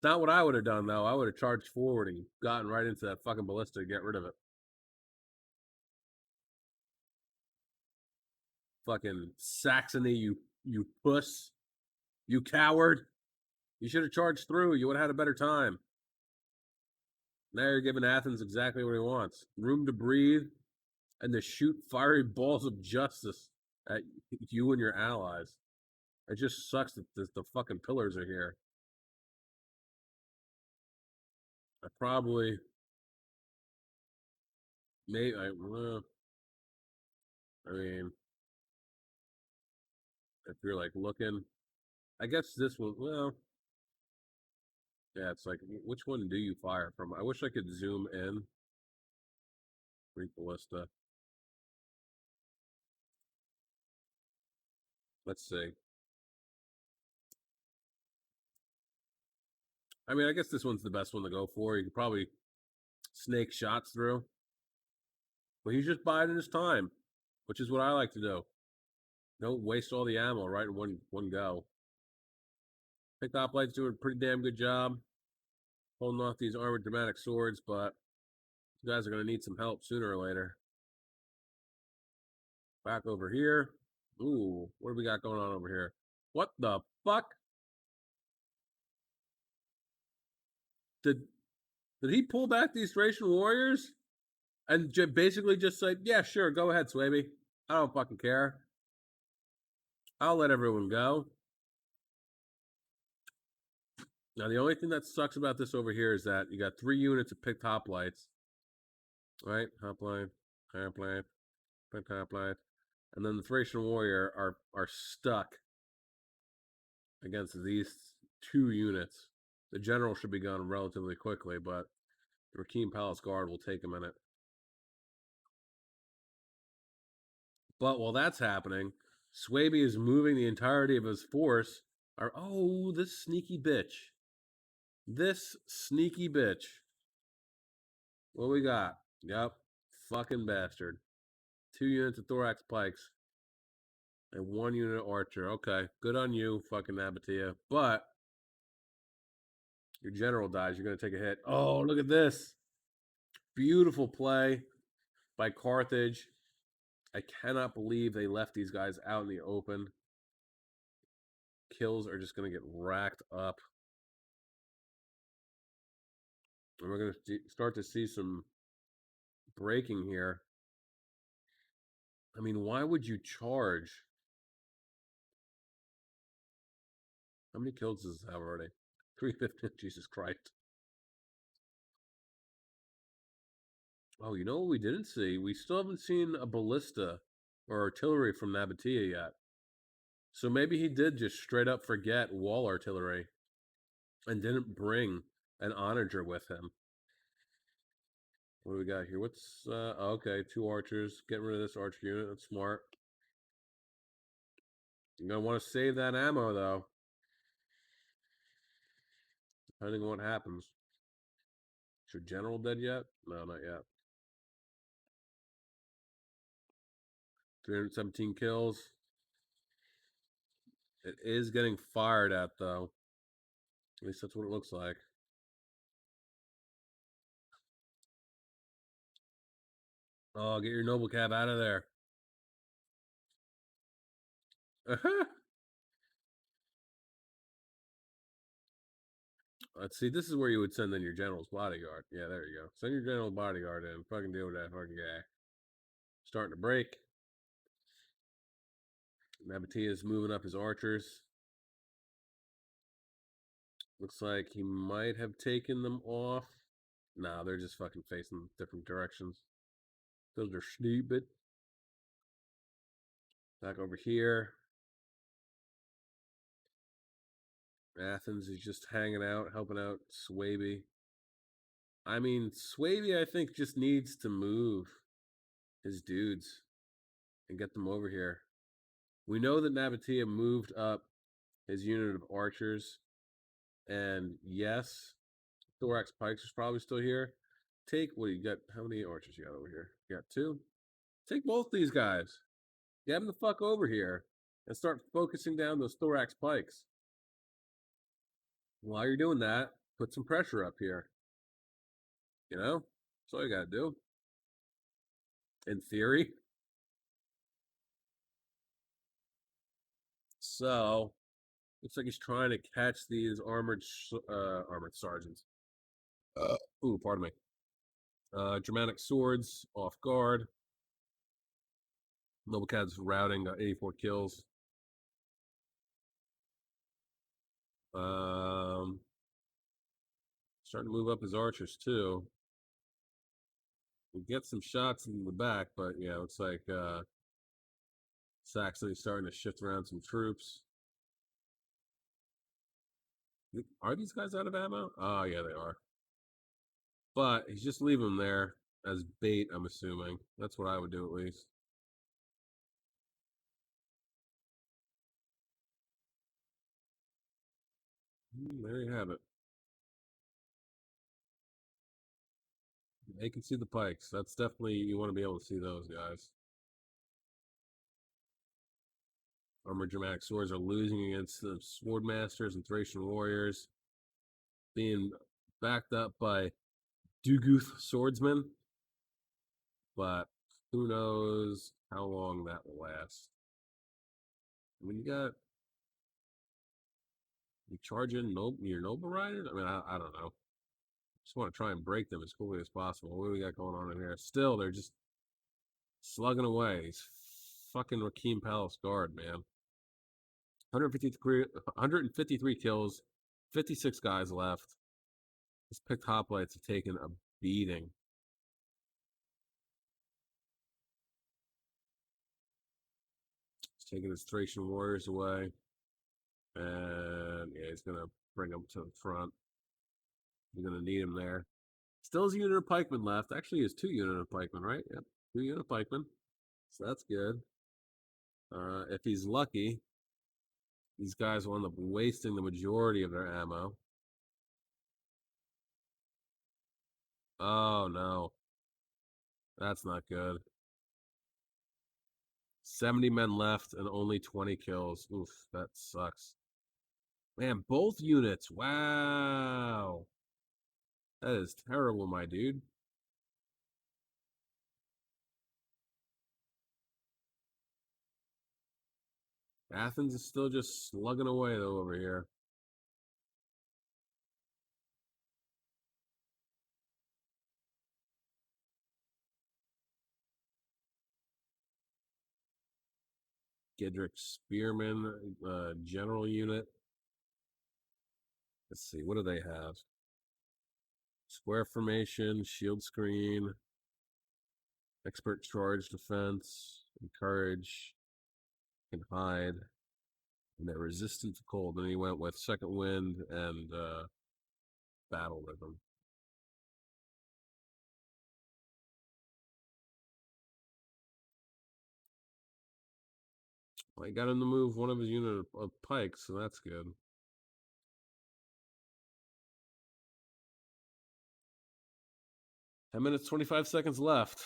Not what I would have done, though. I would have charged forward and gotten right into that fucking ballista to get rid of it. Fucking Saxony, you puss. You coward. You should have charged through. You would have had a better time. Now you're giving Athens exactly what he wants: room to breathe and to shoot fiery balls of justice at you and your allies. It just sucks that the fucking pillars are here. I probably maybe I mean, if you're like looking, I guess this one. Well, yeah, it's like which one do you fire from? I wish I could zoom in. Read ballista. Let's see. I mean, I guess this one's the best one to go for. You could probably snake shots through, but he's just biding his time, which is what I like to do. Don't waste all the ammo right in one go. Pick Light's doing a pretty damn good job holding off these armored dramatic swords, but you guys are going to need some help sooner or later. Back over here. Ooh, what do we got going on over here? What the fuck? Did he pull back these Thracian warriors and basically just say, "Yeah, sure, go ahead, Swaby. I don't fucking care. I'll let everyone go." Now, the only thing that sucks about this over here is that you got 3 units of picked hoplites, right? Hoplite, picked hoplite, and then the Thracian warrior are stuck against these 2 units. The general should be gone relatively quickly, but the Rakim Palace Guard will take a minute. But while that's happening, Swaby is moving the entirety of his force. Oh, this sneaky bitch. This sneaky bitch. What we got? Yep. Fucking bastard. 2 units of thorax pikes. And 1 unit of archer. Okay. Good on you, fucking Nabatea. But your general dies. You're going to take a hit. Oh, look at this. Beautiful play by Carthage. I cannot believe they left these guys out in the open. Kills are just going to get racked up. And we're going to start to see some breaking here. I mean, why would you charge? How many kills does this have already? 315. Jesus Christ. Oh, you know what we didn't see? We still haven't seen a ballista or artillery from Nabatea yet. So maybe he did just straight up forget wall artillery and didn't bring an onager with him. What do we got here? What's okay, 2 archers. Get rid of this archer unit. That's smart. You're gonna want to save that ammo though. Depending on what happens. Is your general dead yet? No, not yet. 317 kills. It is getting fired at though. At least that's what it looks like. Oh, get your noble cab out of there. Let's see. This is where you would send in your general's bodyguard. Yeah, there you go. Send your general bodyguard in. Fucking deal with that fucking guy. Starting to break. Nabatea is moving up his archers. Looks like he might have taken them off. Nah, they're just fucking facing different directions. Those are stupid. Back over here. Athens is just hanging out, helping out Swaby. I mean, Swaby, I think, just needs to move his dudes and get them over here. We know that Nabatea moved up his unit of archers. And yes, Thorax Pikes is probably still here. Take what you got. How many archers you got over here? You got 2. Take both these guys. Get them the fuck over here and start focusing down those Thorax Pikes. While you're doing that, put some pressure up here. You know? That's all you gotta do. In theory. So, looks like he's trying to catch these armored sergeants. Ooh, pardon me. Germanic swords off guard. Noblecat's routing got 84 kills. Starting to move up his archers too. We get some shots in the back, but yeah, looks like Saxony's starting to shift around some troops. Are these guys out of ammo? Oh, yeah, they are. But he's just leaving them there as bait, I'm assuming. That's what I would do at least. There you have it. They can see the pikes. That's definitely, you want to be able to see those guys. Armored Germanic swords are losing against the sword masters and Thracian warriors, being backed up by Duguth swordsmen. But who knows how long that will last. I mean, you charge in your noble riders. I mean, I don't know. Just want to try and break them as quickly as possible. What do we got going on in here? Still, they're just slugging away. These fucking Rakim Palace Guard, man. 153 kills, 56 guys left. His picked hoplites have taken a beating. He's taking his Thracian warriors away. And yeah, he's going to bring them to the front. He's going to need him there. Still has a unit of pikemen left. Actually, he has 2 units of pikemen, right? Yep, 2 unit of pikemen. So that's good. If he's lucky, these guys will end up wasting the majority of their ammo. Oh, no. That's not good. 70 men left and only 20 kills. Oof, that sucks. Man, both units. Wow. That is terrible, my dude. Athens is still just slugging away, though, over here. Gedrick Spearman, general unit. Let's see, what do they have? Square formation, shield screen, expert charge defense, encourage, can hide, and they're resistant to cold. And he went with second wind and battle rhythm. Well, I got him to move one of his unit of pikes, so that's good. $10 minutes, 25 seconds left.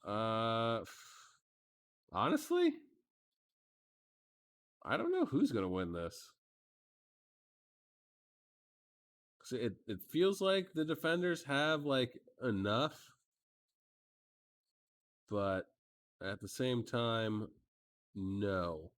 Honestly, I don't know who's gonna win this. It feels like the defenders have like enough, but at the same time, no.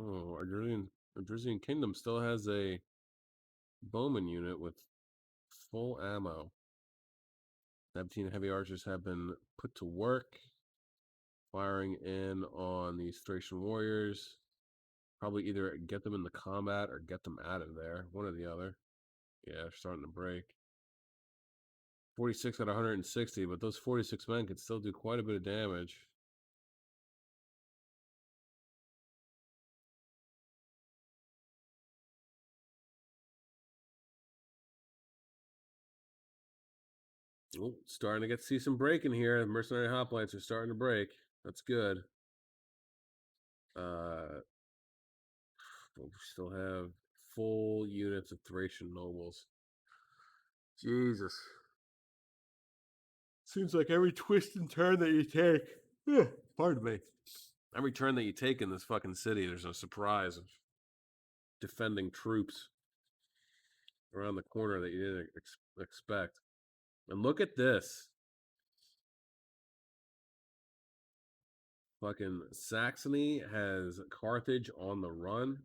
Oh, Ardrisian Kingdom still has a bowman unit with full ammo. 17 heavy archers have been put to work, firing in on these Thracian warriors. Probably either get them in the combat or get them out of there. One or the other. Yeah, they're starting to break. 46 out of 160, but those 46 men could still do quite a bit of damage. Oh, starting to see some breaking here. The mercenary hoplites are starting to break. That's good. We still have full units of Thracian nobles. Jesus. Seems like every twist and turn that you take. Pardon me. Every turn that you take in this fucking city, there's a surprise of defending troops around the corner that you didn't expect. And look at this. Fucking Saxony has Carthage on the run.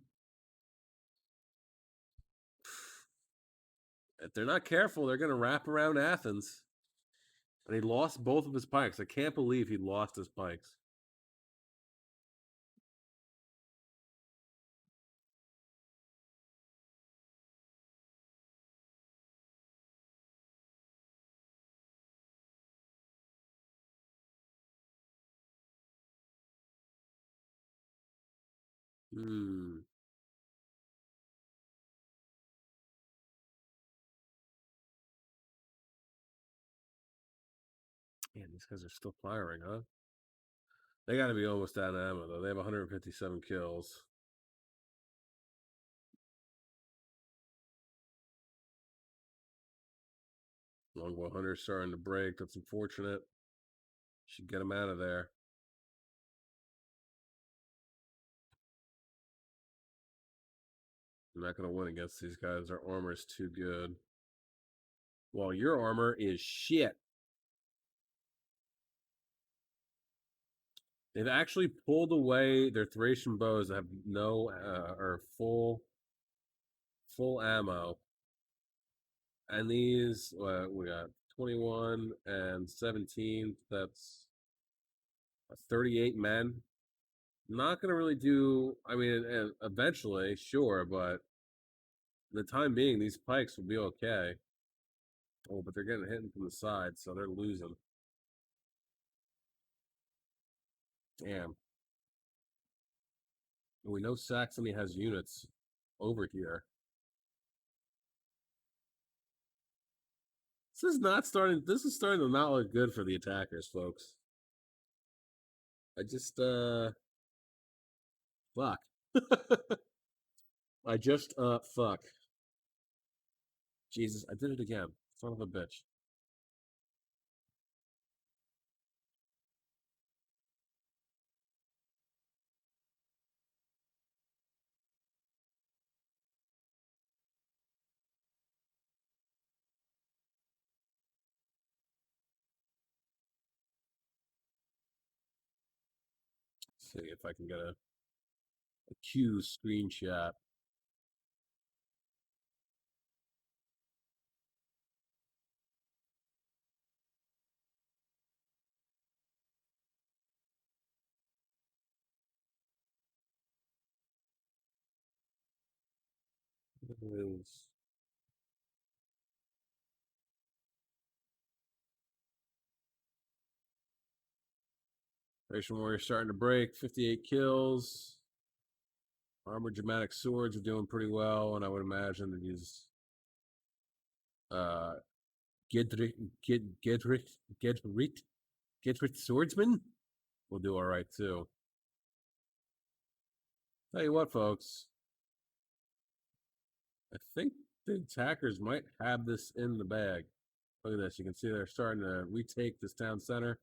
If they're not careful, they're going to wrap around Athens. And he lost both of his pikes. I can't believe he lost his pikes. Hmm. Man, these guys are still firing, huh? They got to be almost out of ammo, though. They have 157 kills. Longbow Hunter's starting to break. That's unfortunate. Should get him out of there. I'm not going to win against these guys. Their armor is too good. Well, your armor is shit. They've actually pulled away their Thracian bows that have no or full ammo. And these, we got 21 and 17. That's 38 men. Not going to really do, I mean, eventually, sure, but the time being, these pikes will be okay. Oh, but they're getting hit from the side, so they're losing. Damn. We know Saxony has units over here. This is starting to not look good for the attackers, folks. I just fuck. I just fuck. Jesus, I did it again. Son of a bitch. Let's see if I can get a Q screenshot. It is Thracian Warrior starting to break. 58 kills. Armored Dramatic Swords are doing pretty well, and I would imagine that these uh Gedrit Gedrit Gedrit Gedrit Swordsman will do all right too. Tell you what, folks. I think the attackers might have this in the bag. Look at this. You can see they're starting to retake this town center.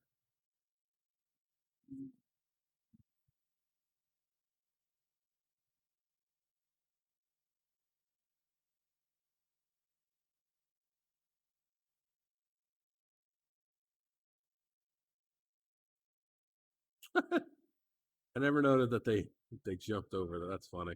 I never noted that they jumped over that. That's funny.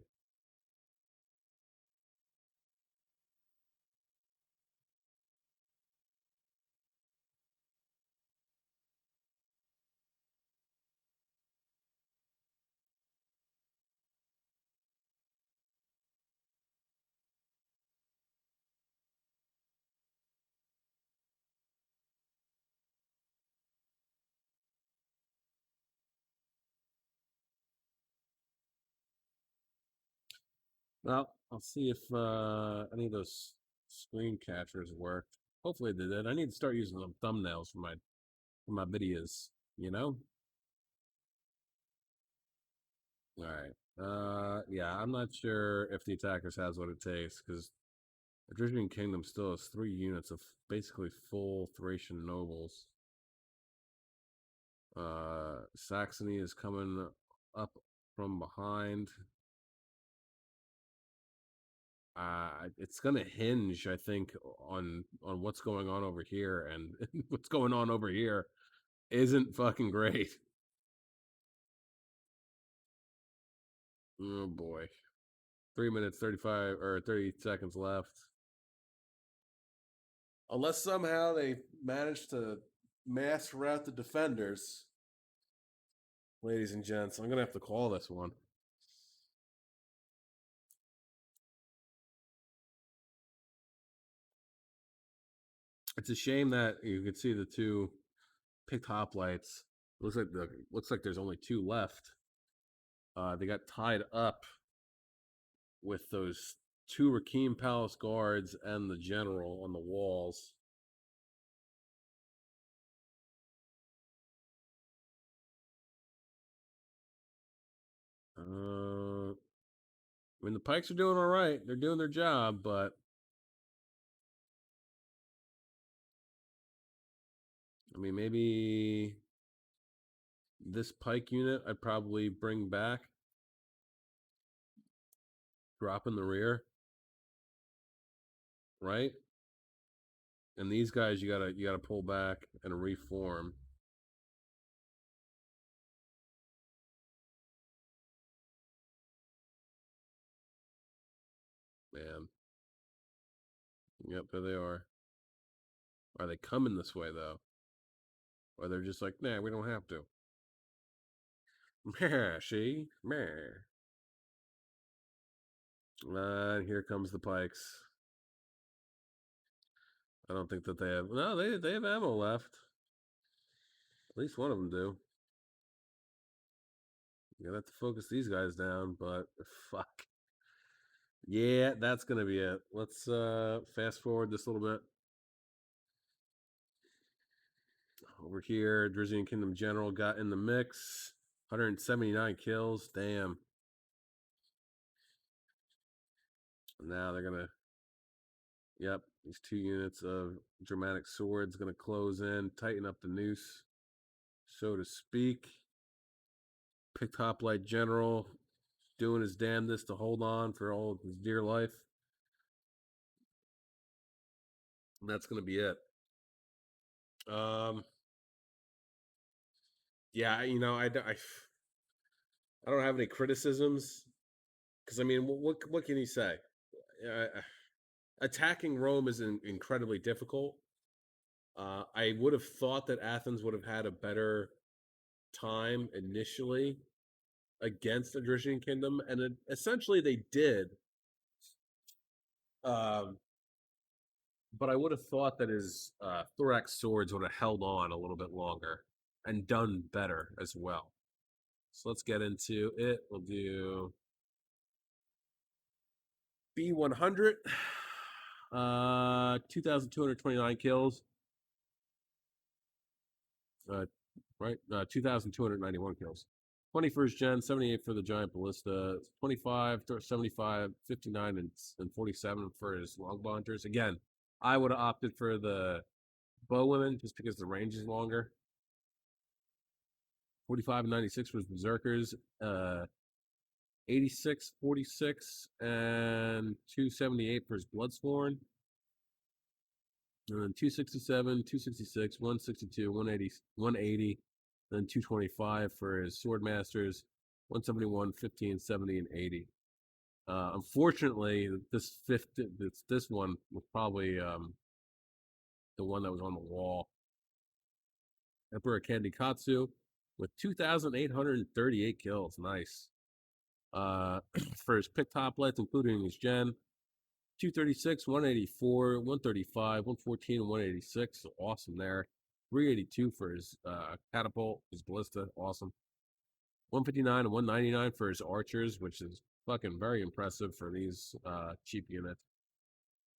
Well, I'll see if any of those screen catchers worked. Hopefully they did. I need to start using them thumbnails for my videos. You know. All right. Yeah, I'm not sure if the attackers has what it takes because the Adrian Kingdom still has 3 units of basically full Thracian nobles. Saxony is coming up from behind. It's going to hinge, I think, on what's going on over here, and what's going on over here isn't fucking great. Oh boy. 3 minutes 35 or 30 seconds left. Unless somehow they manage to mass route the defenders, ladies and gents, I'm gonna have to call this one. It's a shame that you could see the two picked hoplites. Looks like there's only two left. They got tied up with those two Rakeem Palace guards and the general on the walls. I mean, the Pikes are doing all right. They're doing their job, but I mean, maybe this Pike unit I'd probably bring back, drop in the rear, right? And these guys you gotta pull back and reform. Man. Yep, there they are. Are they coming this way though? Or they're just like, nah, we don't have to. Meh, see? Meh. And here comes the Pikes. I don't think that they have. No, they have ammo left. At least one of them do. You're gonna have to focus these guys down, but fuck. Yeah, that's gonna be it. Let's fast forward this a little bit. Over here, Drizzy Kingdom General got in the mix. 179 kills. Damn. Now they're gonna. Yep, these two units of dramatic swords gonna close in, tighten up the noose, so to speak. Picked hoplite general doing his damnedest to hold on for all of his dear life. And that's gonna be it. Yeah, I don't have any criticisms because I mean, what can you say? Attacking Rome is incredibly difficult. I would have thought that Athens would have had a better time initially against the Drician Kingdom, and essentially they did. Um, but I would have thought that his thorax swords would have held on a little bit longer and done better as well. So let's get into it. We'll do B100, 2,229 kills, right? 2,291 kills. 21st gen, 78 for the giant ballista, 25, 75, 59, and 47 for his longbow hunters. Again, I would have opted for the bowwomen just because the range is longer. 45 and 96 for his berserkers. 86, 46, and 278 for his bloodsworn. And then 267, 266, 162, 180, 180, then 225 for his swordmasters, 171, 15, 70, and 80. Unfortunately, this one was probably the one that was on the wall. Emperor Kandikatsu with 2,838 kills. Nice. For his picked hoplites, including his gen, 236, 184, 135, 114, and 186. So awesome there. 382 for his catapult, his ballista. Awesome. 159 and 199 for his archers, which is fucking very impressive for these cheap units.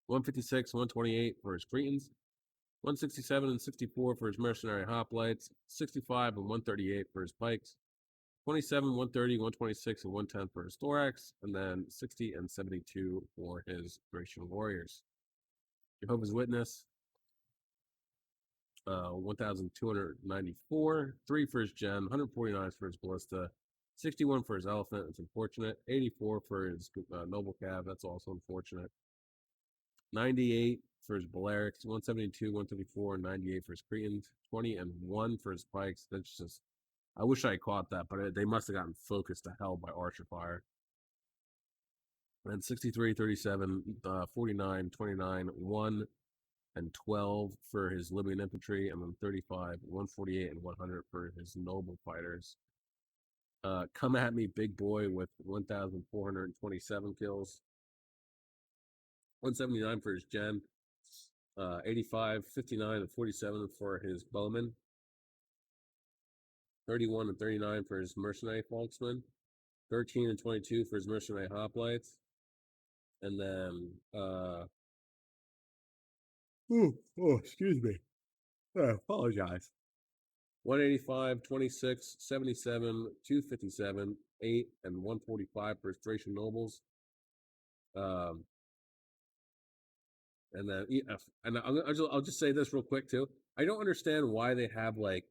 156, 128 for his Cretans. 167 and 64 for his mercenary hoplites. 65 and 138 for his pikes. 27, 130, 126, and 110 for his thorax, and then 60 and 72 for his Thracian warriors. Jehovah's Witness, 1,294, 3 for his gen, 149 for his ballista, 61 for his elephant. It's unfortunate. 84 for his noble cav. That's also unfortunate. 98 for his Balearics. 172, 134, 98 for his Cretans. 20 and 1 for his Pikes. That's just. I wish I caught that, but they must have gotten focused to hell by Archer Fire. And 63, 37, 49, 29, 1, and 12 for his Libyan infantry, and then 35, 148, and 100 for his noble fighters. Come at me, big boy, with 1,427 kills. 179 for his gen. 85, 59, and 47 for his bowman. 31 and 39 for his mercenary falksman. 13 and 22 for his mercenary hoplites. And then, excuse me. I apologize. 185, 26, 77, 257, 8, and 145 for his Thracian nobles. And then, and I'll just say this real quick too. I don't understand why they have like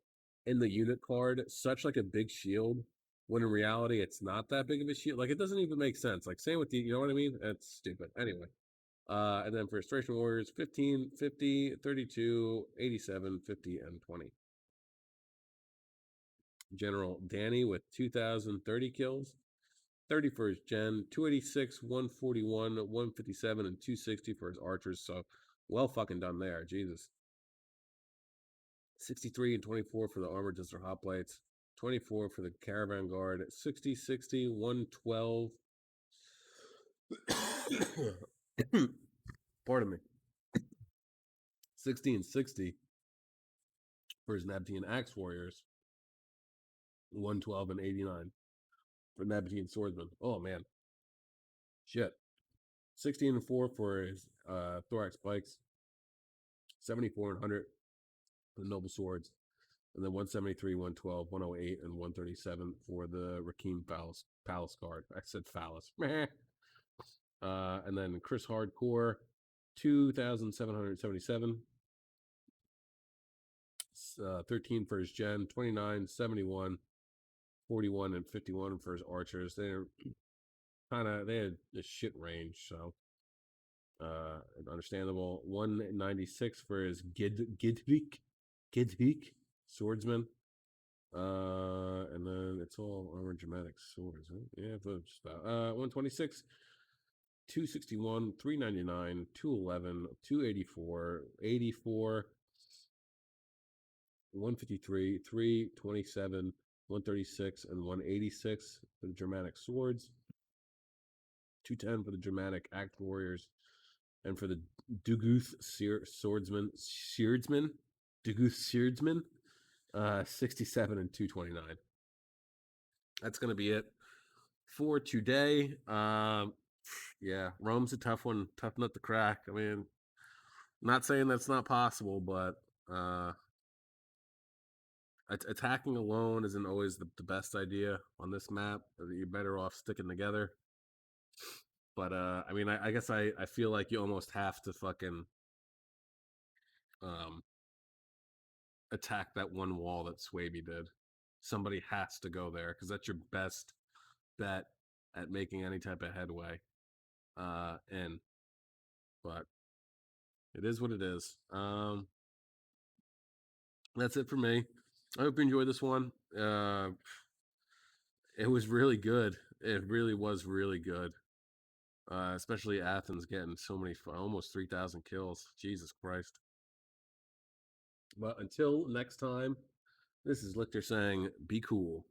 in the unit card such like a big shield when in reality it's not that big of a shield. Like it doesn't even make sense. Like same with the, you know what I mean? That's stupid. Anyway. And then for Thracian warriors, 15, 50, 32, 87, 50, and 20. General Danny with 2,030 kills. 30 for his gen, 286, 141, 157, and 260 for his archers. So well fucking done there. Jesus. 63 and 24 for the armored desert hoplites. 24 for the caravan guard. 60, 60, 112. Pardon me. 60 and 60 for his Nabatean axe warriors. 112 and 89 for Nabatean swordsman. Oh man. Shit. 16 and 4 for his thorax pikes. 74 and 100 for the noble swords. And then 173, 112, 108, and 137 for the Rakim Palace guard. I said phallus. And then Chris Hardcore, 2,777. 13 for his gen, 29, 71, 41, and 51 for his archers. They had a shit range, so understandable. 196 for his Gidvik swordsman. And then it's all armored dramatic swords, right? Yeah, just about. 126, 261, 399, 211, 284, 84, 153, 327, 136, and 186 for the Germanic swords. 210 for the Germanic axe warriors. And for the Duguth swordsman, 67 and 229. That's going to be it for today. Yeah, Rome's a tough one, tough nut to crack. I mean, I'm not saying that's not possible, but attacking alone isn't always the best idea on this map. You're better off sticking together. But I mean, I guess I feel like you almost have to fucking attack that one wall that Swaby did. Somebody has to go there because that's your best bet at making any type of headway. But it is what it is. That's it for me. I hope you enjoyed this one. It was really good. It really was really good. Especially Athens getting so many, almost 3,000 kills. Jesus Christ. But until next time, this is Lichter saying, be cool.